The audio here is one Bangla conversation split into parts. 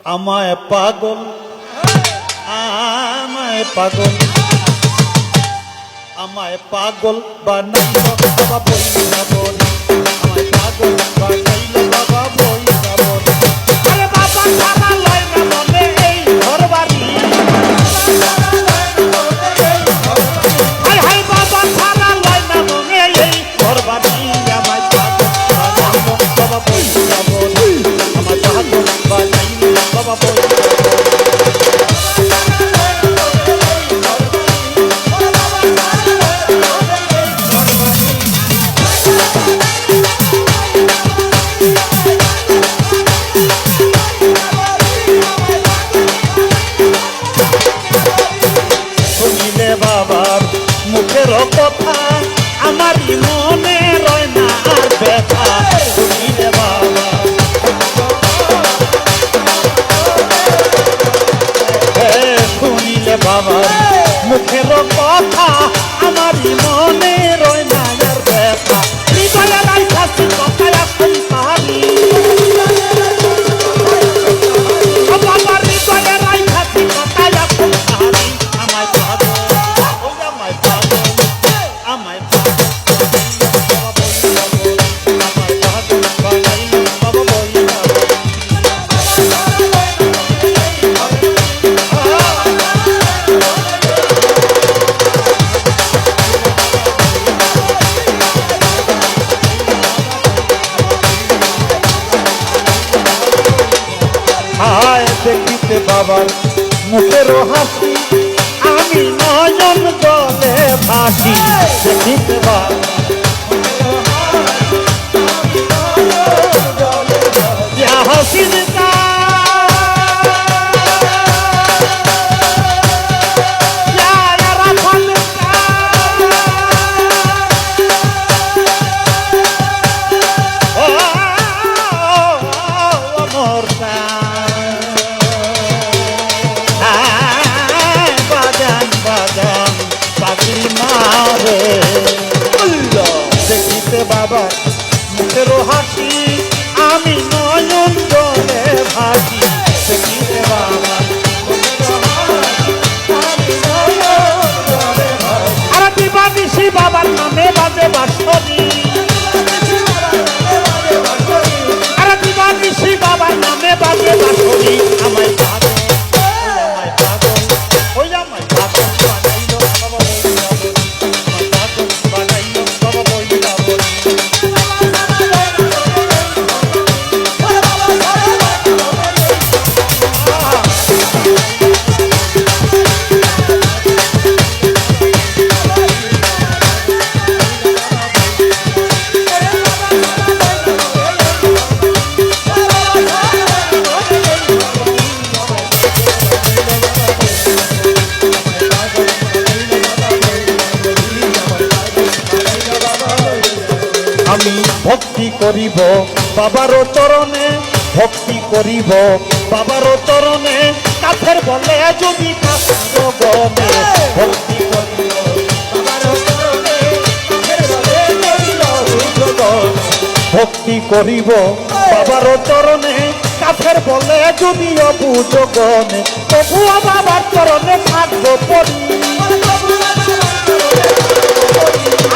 আমায় পাগল আমায় পাগল আমায় পাগল বানাইল বাবা বইরা বল আমায় পাগল বানাইল বাবা বইরা বল আরে বাবা সারা লয় না মনে এই ঘরবাড়ি আরে হাই বাবা সারা লয় না মনে এই ঘরবাড়ি আমায় পাগল বানাইল বাবা বইরা বল আমায় পাগল বানাইল বাবা বইরা বল বাবার মুখের কথা আমারই মনে রয় না আর ব্যথা শুনিলে বাবা শুনিলে বাবার মুখের কথা আমারই মনে রয় না আর ব্যথা হৃদয়ে রাইখাছি কথা এখন পারি বাবার হৃদয়ে রাইখাছি কথা এখন পারি আমায় পাগল দেখিতে বাবার মুখের হাসি আমি নয়ন জলে ভাসি দেখিতে বাবা হাসি দেখিতে বাবা মুখের হাসি আমি নয়ন জলে ভাসি দেখিতে বাবা আর দিবানিশি বাবার নামে বাজে বাঁশরি আর দিবানিশি বাবার নামে বাজে বাঁশরি আমায় পাগল আমায় পাগল ওই আমায় পাগল বানাইলো বাবা আমি ভক্তি করিব বাবার চরণে ভক্তি করিব বাবার চরণে কাফের বলে যদি গনে ভক্তি করিব বাবার চরণে কাফের বলে ভক্তি করিব বাবার চরণে কাফের বলে যদি অবুঝ গনে তবুও বাবার চরণে থাকবো পড়ি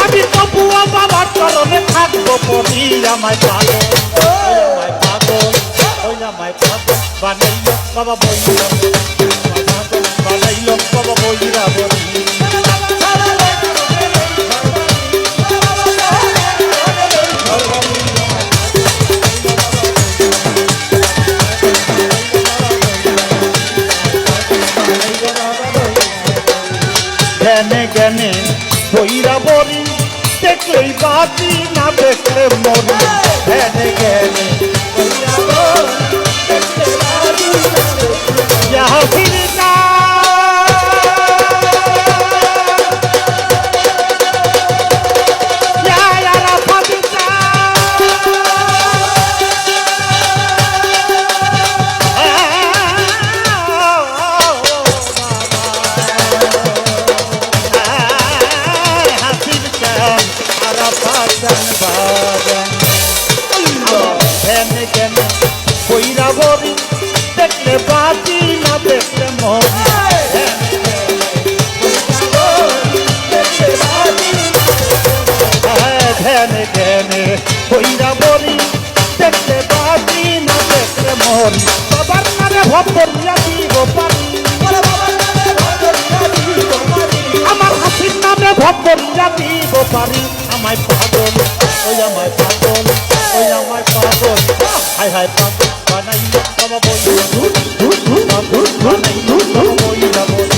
আমি তবুও বাবার চরণে থাকবো পড়ি আমায় পাগল আমায় পাগল ওই আমায় পাগল বানাইল বাবা বইরা বানাইল বাবা বইরা বলি জ্ঞানে জ্ঞানে বইরা বলি দেখলেই বাঁচি না দেখলে মরি জ্ঞানে জ্ঞানে বাজি না দেখলে মরি ধ্যানে ধ্যানে হইরা বলি দেখলে বাজি না দেখলে মরি বাবার নামে ভব করিয়া দিব পারি আমার হাসির নামে ভব করিয়া দিব পারি আমায় পাগল ওই আমায় পাগল ওই আমায় পাগল হায় হায় পাগল বানাইলো বাবা বলি পাগল বানাইলো বাবা বইলা বলি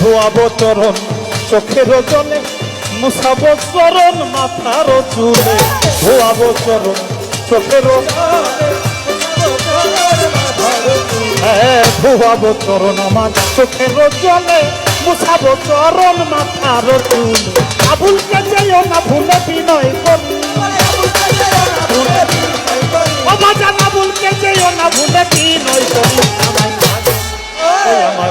ধোয়াবো চরণ চোখের জলে মুছাবো চরণ মাথার চুলে ধোয়াবো চরণ চোখের ধোয়াবো চরণ আমার চোখের জলে মুছাবো চরণ মাথার চুলে আবুলকে যেও না ভুলে বিনয় করি ও বাজান আবুলকে যেও না ভুলে বিনয় করি আমার